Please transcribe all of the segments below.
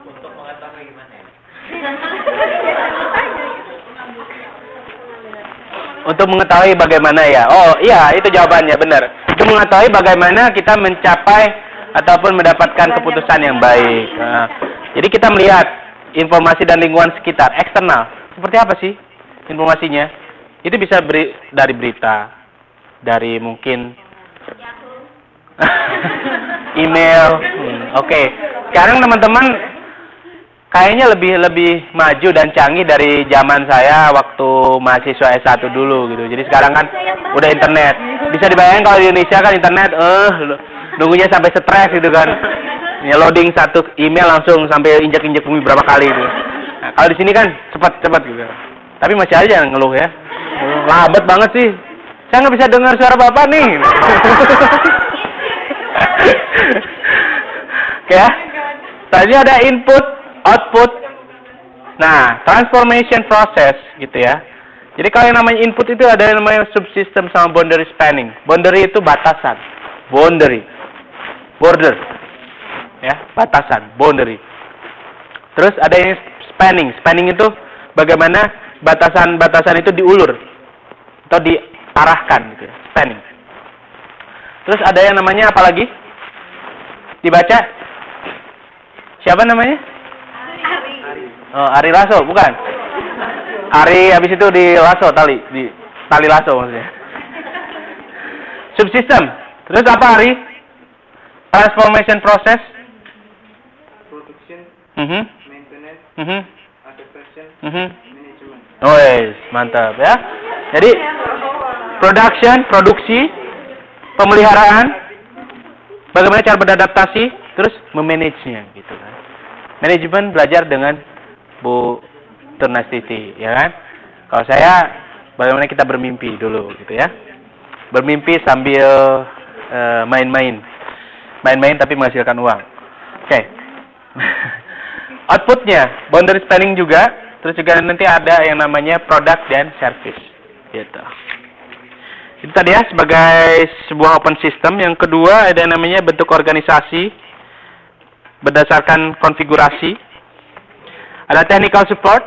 Untuk mengetahui gimana ya? Untuk mengetahui bagaimana ya? Oh iya, itu jawabannya benar. Untuk mengetahui bagaimana kita mencapai ataupun mendapatkan keputusan yang baik. Nah, jadi kita melihat informasi dan lingkungan sekitar, eksternal. Seperti apa sih informasinya? Itu bisa dari berita, dari mungkin email. Oke. Sekarang teman-teman kayaknya lebih maju dan canggih dari zaman saya waktu mahasiswa S1 dulu gitu. Jadi sekarang kan udah internet. Bisa dibayangkan kalau di Indonesia kan internet nunggunya sampai stres gitu kan. Ya loading satu email langsung sampai injak-injak bumi berapa kali gitu. Nah, kalau di sini kan cepat-cepat gitu. Tapi masih aja yang ngeluh ya. Lambat banget sih. Saya nggak bisa dengar suara Bapak nih. Oke ya. Tadi ada input, output. Nah, transformation process gitu ya. Jadi kalau yang namanya input itu ada yang namanya subsystem sama boundary spanning. Boundary itu batasan. Boundary. Border. Ya, batasan, boundary. Terus ada yang spanning. Spanning itu bagaimana batasan-batasan itu diulur atau diarahkan gitu ya. Spanning. Terus ada yang namanya apa lagi? Dibaca? Siapa namanya? Ari. Oh, Ari Lasso, bukan? Ari habis itu di lasso di tali lasso maksudnya. Subsystem. Terus apa Ari? Transformation process. Production. Maintenance. Adaptation. Management. Oh yes, mantap ya. Jadi production, produksi, pemeliharaan, bagaimana cara beradaptasi, terus memanagenya gitu kan. Manajemen belajar dengan Bu Turnastiti, ya kan? Kalau saya bagaimana kita bermimpi dulu gitu ya. Bermimpi sambil main-main. Main-main tapi menghasilkan uang. Oke. Outputnya, boundary spanning juga, terus juga nanti ada yang namanya product dan service. Gitu. Itu tadi ya sebagai sebuah open system. Yang kedua ada yang namanya bentuk organisasi berdasarkan konfigurasi. Ada technical support,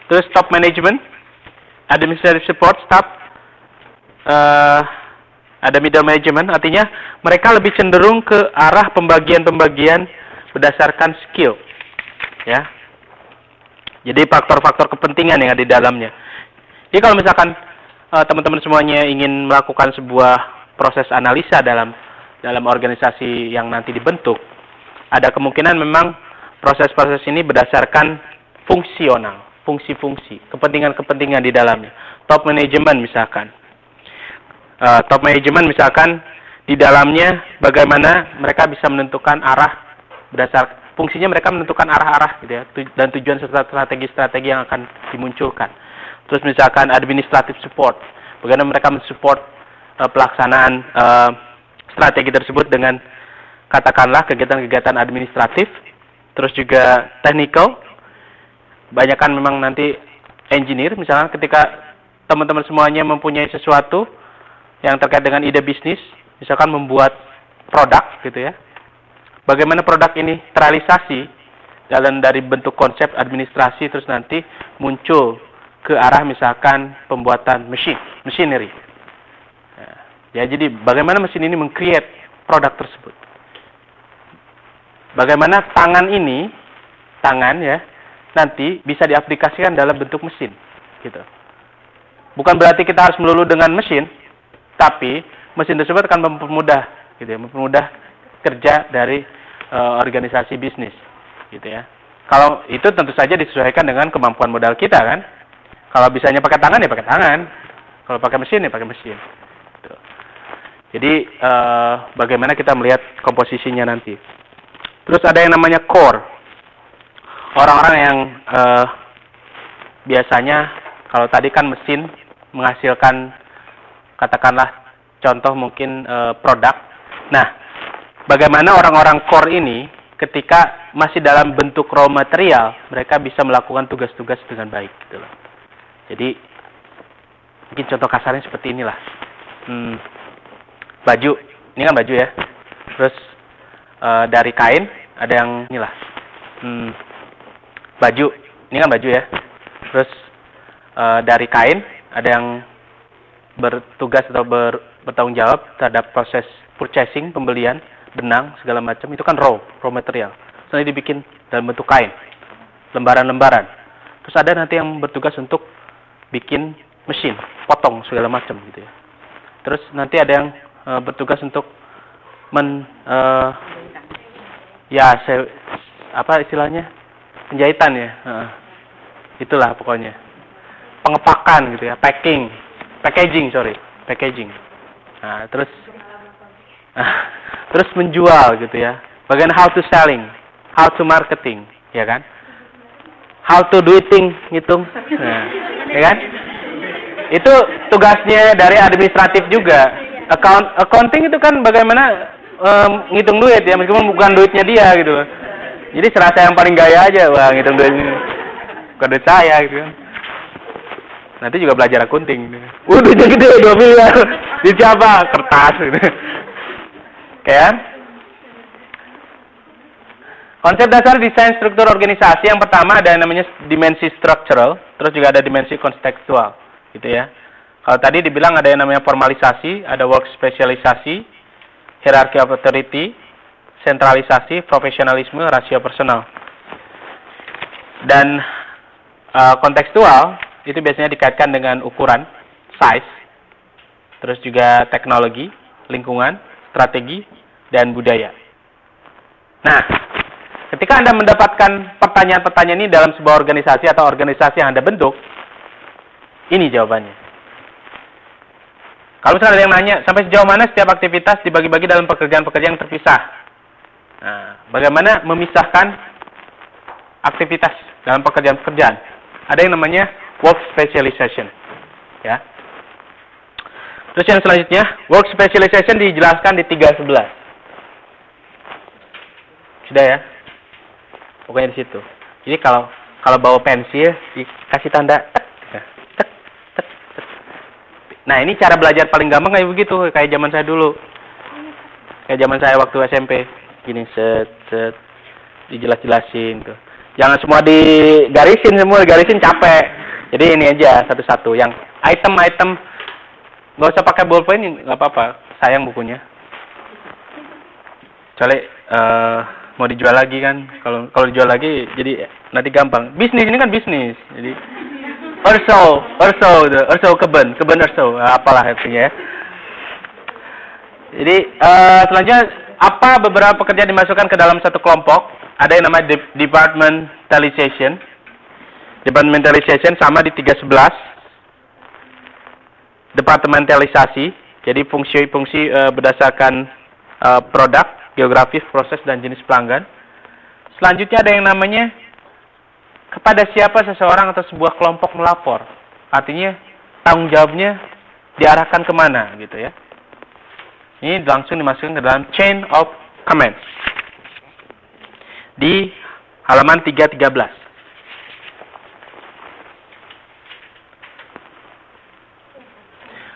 terus top management, administrative support staff, ada middle management. Artinya mereka lebih cenderung ke arah pembagian-pembagian berdasarkan skill. Ya. Jadi faktor-faktor kepentingan yang ada di dalamnya. Jadi kalau misalkan teman-teman semuanya ingin melakukan sebuah proses analisa dalam organisasi yang nanti dibentuk, ada kemungkinan memang proses-proses ini berdasarkan fungsional, fungsi-fungsi, kepentingan-kepentingan di dalamnya. Top management misalkan. Top management misalkan di dalamnya bagaimana mereka bisa menentukan arah berdasar fungsinya, mereka menentukan arah-arah gitu ya, dan tujuan serta strategi-strategi yang akan dimunculkan. Terus misalkan administrative support, bagaimana mereka mensupport pelaksanaan strategi tersebut dengan katakanlah kegiatan-kegiatan administratif. Terus juga technical, banyak kan memang nanti engineer, misalnya ketika teman-teman semuanya mempunyai sesuatu yang terkait dengan ide bisnis, misalkan membuat produk gitu ya. Bagaimana produk ini terrealisasi dari bentuk konsep administrasi, terus nanti muncul ke arah misalkan pembuatan machinery. Ya, jadi bagaimana mesin ini meng-create produk tersebut. Bagaimana tangan ya, nanti bisa diaplikasikan dalam bentuk mesin, gitu. Bukan berarti kita harus melulu dengan mesin, tapi mesin tersebut akan mempermudah, gitu ya, mempermudah kerja dari organisasi bisnis, gitu ya. Kalau itu tentu saja disesuaikan dengan kemampuan modal kita kan. Kalau bisanya pakai tangan ya pakai tangan, kalau pakai mesin ya pakai mesin. Gitu. Jadi bagaimana kita melihat komposisinya nanti. Terus ada yang namanya core. Orang-orang yang biasanya, kalau tadi kan mesin menghasilkan, katakanlah contoh mungkin produk. Nah, bagaimana orang-orang core ini ketika masih dalam bentuk raw material, mereka bisa melakukan tugas-tugas dengan baik. Gitu loh. Jadi, mungkin contoh kasarnya seperti inilah. Baju, ini kan baju ya. Terus dari kain ada yang inilah baju. Ini kan baju ya. Terus dari kain ada yang bertugas atau bertanggung jawab terhadap proses purchasing, pembelian, benang, segala macam. Itu kan raw material. Terus nanti dibikin dalam bentuk kain, lembaran-lembaran. Terus ada nanti yang bertugas untuk bikin mesin, potong segala macam gitu ya. Terus nanti ada yang bertugas untuk apa istilahnya, penjahitan ya. Itulah pokoknya. Pengepakan gitu ya, packaging. Nah, terus menjual gitu ya. Bagian how to selling, how to marketing, ya kan? How to doing, ngitung. Nah, ya kan? Itu tugasnya dari administratif juga. Accounting itu kan bagaimana ngitung duit ya, meskipun bukan duitnya dia gitu. Jadi serasa yang paling gaya aja, wah ngitung duit ini. Bukan duit saya gitu kan. Nanti juga belajar accounting. Duitnya gede, 2 miliar. Di siapa? Kertas gitu. Kan? Konsep dasar desain struktur organisasi yang pertama ada yang namanya dimensi structural, terus juga ada dimensi kontekstual, gitu ya. Kalau tadi dibilang ada yang namanya formalisasi, ada work spesialisasi, hierarchy of authority, sentralisasi, profesionalisme, rasio personal. Dan kontekstual itu biasanya dikaitkan dengan ukuran, size, terus juga teknologi, lingkungan, strategi, dan budaya. Nah, ketika Anda mendapatkan pertanyaan-pertanyaan ini dalam sebuah organisasi atau organisasi yang Anda bentuk, ini jawabannya. Kalau misalnya ada yang nanya, sampai sejauh mana setiap aktivitas dibagi-bagi dalam pekerjaan-pekerjaan yang terpisah? Nah, bagaimana memisahkan aktivitas dalam pekerjaan-pekerjaan? Ada yang namanya work specialization. Ya. Terus yang selanjutnya, work specialization dijelaskan di 3.11. Sudah ya? Pokoknya di situ. Jadi kalau bawa pensil dikasih tanda tek. Nah, ini cara belajar paling gampang kayak begitu, kayak zaman saya dulu. Kayak zaman saya waktu SMP. Gini set dijelas-jelasin tuh. Jangan semua digarisin capek. Jadi ini aja satu-satu. Yang item-item nggak usah pakai ballpoint, nggak apa-apa. Sayang bukunya. Kecuali mau dijual lagi kan. Kalau dijual lagi jadi nanti gampang. Bisnis ini kan bisnis. Jadi Erso keben Erso, apalah artinya ya. Jadi selanjutnya apa beberapa pekerjaan dimasukkan ke dalam satu kelompok? Ada yang namanya departmentalization. Departmentalization sama di 3.11. Departementalisasi, jadi fungsi-fungsi berdasarkan produk, geografis, proses, dan jenis pelanggan. Selanjutnya ada yang namanya kepada siapa seseorang atau sebuah kelompok melapor. Artinya tanggung jawabnya diarahkan kemana gitu ya. Ini langsung dimasukkan ke dalam chain of command. Di halaman 313.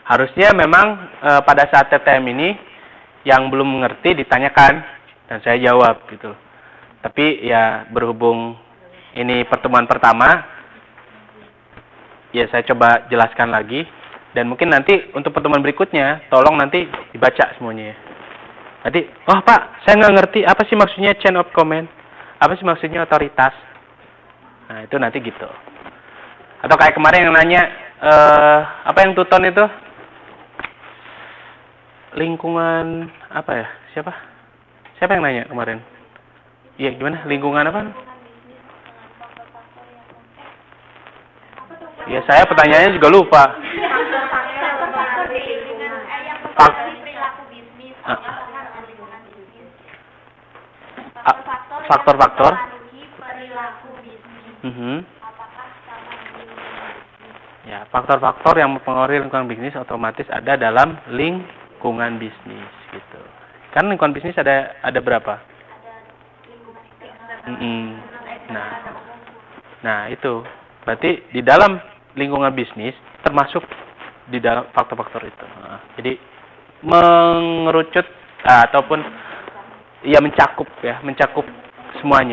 Harusnya memang pada saat TTM ini yang belum mengerti ditanyakan dan saya jawab gitu. Tapi ya berhubung ini pertemuan pertama, ya saya coba jelaskan lagi. Dan mungkin nanti untuk pertemuan berikutnya, tolong nanti dibaca semuanya ya. Nanti, oh Pak, saya nggak ngerti, apa sih maksudnya chain of command? Apa sih maksudnya otoritas? Nah, itu nanti gitu. Atau kayak kemarin yang nanya, apa yang tuton itu? Lingkungan, apa ya? Siapa yang nanya kemarin? Iya, gimana? Lingkungan apa? Ya saya pertanyaannya juga lupa. Faktor-faktor. Ya, faktor-faktor yang mempengaruhi lingkungan bisnis otomatis ada dalam lingkungan bisnis gitu. Kan lingkungan bisnis ada berapa? Nah, itu. Berarti di dalam lingkungan bisnis termasuk di dalam faktor-faktor itu. Jadi mengerucut ataupun ya mencakup semuanya.